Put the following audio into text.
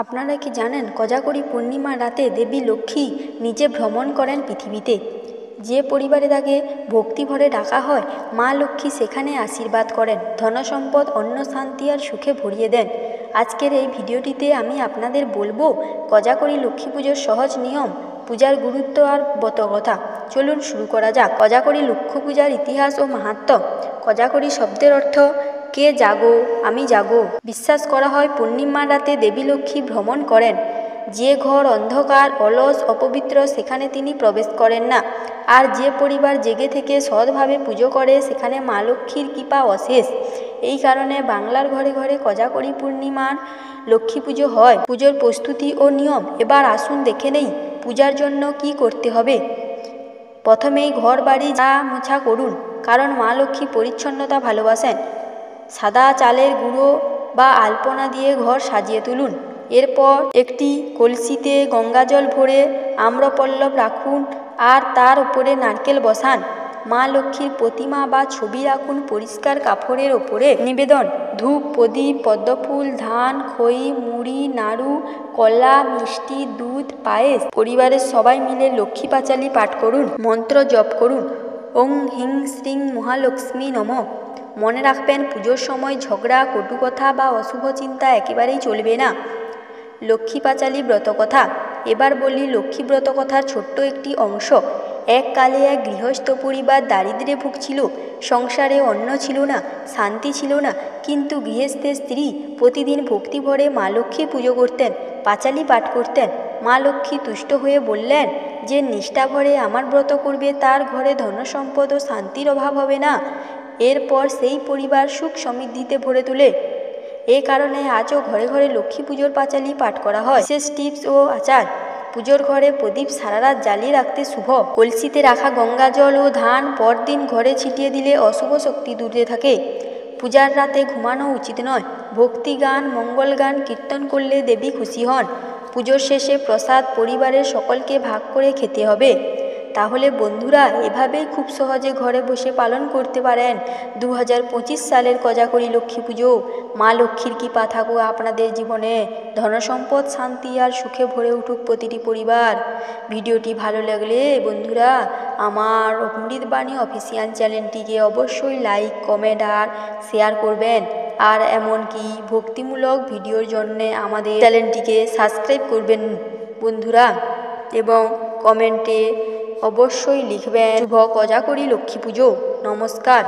আপনারা কি জানেন কোজাগরী পূর্ণিমার রাতে দেবী লক্ষ্মী নিজে ভ্রমণ করেন পৃথিবীতে। যে পরিবারে তাকে ভক্তিভরে ডাকা হয়, মা লক্ষ্মী সেখানে আশীর্বাদ করেন, ধনসম্পদ, অন্ন, শান্তি আর সুখে ভরিয়ে দেন। আজকের এই ভিডিওটিতে আমি আপনাদের বলবো কোজাগরী লক্ষ্মী পুজোর সহজ নিয়ম, পূজার গুরুত্ব আর ব্রতকথা। চলুন শুরু করা যাক। কোজাগরী লক্ষ্মী পূজার ইতিহাস ও মাহাত্ম্য। কোজাগরী শব্দের অর্থ কে জাগো, আমি জাগো। বিশ্বাস করা হয় পূর্ণিমার রাতে দেবী লক্ষ্মী ভ্রমণ করেন। যে ঘর অন্ধকার, অলস, অপবিত্র সেখানে তিনি প্রবেশ করেন না। আর যে পরিবার জেগে থেকে সৎভাবে পুজো করে সেখানে মা লক্ষ্মীর কৃপা অশেষ। এই কারণে বাংলার ঘরে ঘরে কোজাগরী পূর্ণিমার লক্ষ্মী পুজো হয়। পুজোর প্রস্তুতি ও নিয়ম এবার আসুন দেখে নেই পূজার জন্য কি করতে হবে। প্রথমেই ঘর বাড়ি মোছা করুন, কারণ মা লক্ষ্মী পরিচ্ছন্নতা ভালোবাসেন। সাদা চালের গুঁড়ো বা আলপনা দিয়ে ঘর সাজিয়ে তুলুন। এরপর একটি কলসিতে গঙ্গাজল ভরে আম্রপল্লব রাখুন আর তার উপরে নারকেল বসান। মা লক্ষ্মীর প্রতিমা বা ছবি রাখুন পরিষ্কার কাপড়ের ওপরে। নিবেদন: ধূপ, প্রদীপ, পদ্মফুল, ধান, খই, মুড়ি, নাড়ু, কলা, মিষ্টি, দুধ, পায়েস। পরিবারের সবাই মিলে লক্ষ্মী পাঁচালী পাঠ করুন। মন্ত্র জপ করুন: ওং হিং শ্রীং মহালক্ষ্মী নমঃ। মনে রাখবেন, পুজোর সময় ঝগড়া, কটুকথা বা অশুভ চিন্তা একেবারেই চলবে না। লক্ষ্মী পাঁচালী ব্রতকথা। এবার বলি লক্ষ্মী ব্রতকথার ছোট্ট একটি অংশ। এককালে এক গৃহস্থ পরিবার দারিদ্র্যে ভুগছিল। সংসারে অন্ন ছিল না, শান্তি ছিল না, কিন্তু গৃহস্থের স্ত্রী প্রতিদিন ভক্তি ভরে মা লক্ষ্মী পুজো করতেন, পাঁচালী পাঠ করতেন। মা লক্ষ্মী তুষ্ট হয়ে বললেন, যে নিষ্ঠা ভরে আমার ব্রত করবে তার ঘরে ধনসম্পদ ও শান্তির অভাব হবে না। এরপর সেই পরিবার সুখ সমৃদ্ধিতে ভরে তোলে। এ কারণে আজও ঘরে ঘরে লক্ষ্মী পুজোর পাঁচালী পাঠ করা হয়। বিশেষ টিপস ও আচার: পুজোর ঘরে প্রদীপ সারা রাত জ্বালিয়ে রাখতে শুভ। কলসিতে রাখা গঙ্গা জল ও ধান পরদিন ঘরে ছিটিয়ে দিলে অশুভ শক্তি দূরে থাকে। পূজার রাতে ঘুমানো উচিত নয়। ভক্তি গান, মঙ্গল গান, কীর্তন করলে দেবী খুশি হন। পুজোর শেষে প্রসাদ পরিবারের সকলকে ভাগ করে খেতে হবে। তাহলে বন্ধুরা, এভাবেই খুব সহজে ঘরে বসে পালন করতে পারেন 2025 সালের কোজাগরী লক্ষ্মী পুজো। মা লক্ষ্মীর কৃপা থাকুক আপনাদের জীবনে। ধনসম্পদ, শান্তি আর সুখে ভরে উঠুক প্রতিটি পরিবার। ভিডিওটি ভালো লাগলে বন্ধুরা আমার অমৃতবাণী অফিসিয়াল চ্যানেলটিকে অবশ্যই লাইক, কমেন্ট আর শেয়ার করবেন। আর এমনকি ভক্তিমূলক ভিডিওর জন্য আমাদের চ্যানেলটিকে সাবস্ক্রাইব করবেন বন্ধুরা, এবং কমেন্টে অবশ্যই লিখবেন শুভ কোজাগরী লক্ষ্মী পুজো। নমস্কার।